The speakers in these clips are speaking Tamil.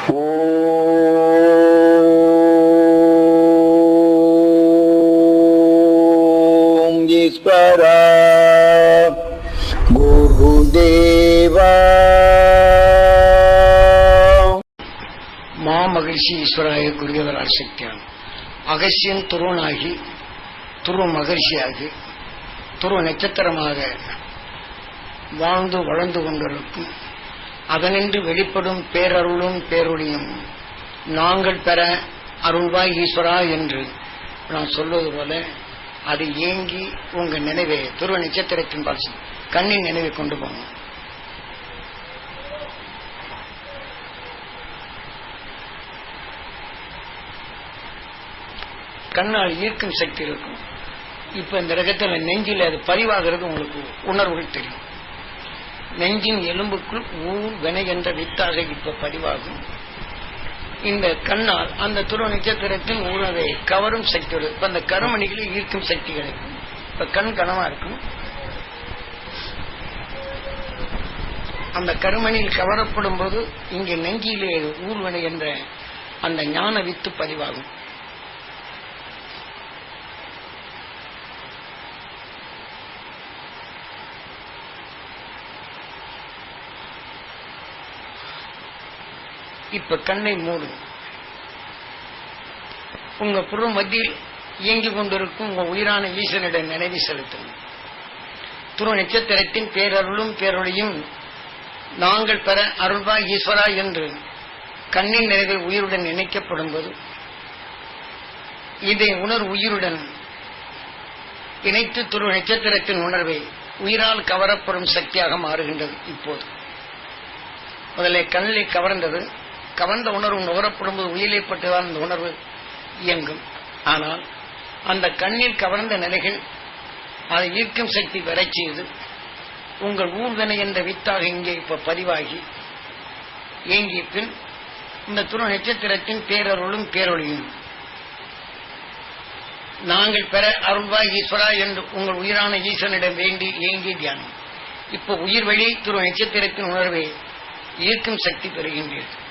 ஓம் ஈஸ்வரா குருதேவா. மாமகிழ்ச்சி ஈஸ்வராய குருதேவரால் சக்தியான் அகசியன் துருவனாகி துருவ மகிழ்ச்சியாகி துருவ நட்சத்திரமாக வாழ்ந்து வளர்ந்து கொண்டிருக்கும் அதனின்று வெளிப்படும் பேரருளும் பேரொழியும் நாங்கள் பெற அருள்வாய் ஈஸ்வரா என்று நான் சொல்வது போல அது ஏங்கி உங்க நினைவை துருவ நட்சத்திரத்தின் பாசி கண்ணின் நினைவை கொண்டு போகணும். கண்ணால் ஈர்க்கும் சக்தி இருக்கும். இப்ப இந்த ரகத்துல நெஞ்சில் அது பதிவாகிறது உங்களுக்கு உணர்வுகள் தெரியும். நெஞ்சின் எலும்புக்குள் ஊர் வினை என்ற வித்தாக இப்ப பதிவாகும். இந்த கண்ணால் அந்த துருவ நட்சத்திரத்தின் உணவை கவரும் சக்தியோடு இப்ப அந்த கருமணிகளில் ஈர்க்கும் சக்தி கிடைக்கும். இப்ப கண் கனமா இருக்கும். அந்த கருமணியில் கவரப்படும் போது இங்கே நெஞ்சிலே ஊர்வனை என்ற அந்த ஞான வித்து பதிவாகும். இப்ப கண்ணை மூடு. உங்க புற மத்தியில் இயங்கிக் கொண்டிருக்கும் உங்க உயிரான ஈஸ்வரனிடம் நினைவு செலுத்தும். துருவ நட்சத்திரத்தின் பேரருளும் பேரொழியும் நாங்கள் பெற அருள்வாய் ஈஸ்வரா என்று கண்ணின் நினைவை உயிருடன் இணைக்கப்படும் போது இதை உணர்வு உயிருடன் இணைத்து துருவ நட்சத்திரத்தின் உணர்வை உயிரால் கவரப்படும் சக்தியாக மாறுகின்றது. இப்போது முதலே கண்ணில் கவர்ந்தது, கவர்ந்த உணர்வு நுகரப்படும் போது உயிரிழப்பட்டுதான் அந்த உணர்வு இயங்கும். ஆனால் அந்த கண்ணில் கவர்ந்த நிலைகள் அதை ஈர்க்கும் சக்தி பெறச் செய்து உங்கள் ஊர்வனை என்ற வித்தாக இங்கே இப்ப பதிவாகி இயங்கிய பின் இந்த துருவ நட்சத்திரத்தின் பேரருளும் பேரொழியும் நாங்கள் பெற அருள்வாய் ஈஸ்வரா என்று உங்கள் உயிரான ஈஸ்வரனிடம் வேண்டி இயங்கி தியானம். இப்ப உயிர் வழி துருவ நட்சத்திரத்தின் உணர்வை ஈர்க்கும் சக்தி பெறுகின்றீர்கள்.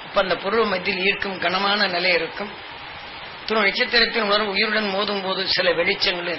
இப்ப அந்த புருவ மத்தியில் ஈர்க்கும் கனமான நிலை இருக்கும். துருவ நட்சத்திரத்தின் உணர்வு உயிருடன் மோதும் போது சில வெளிச்சங்கள்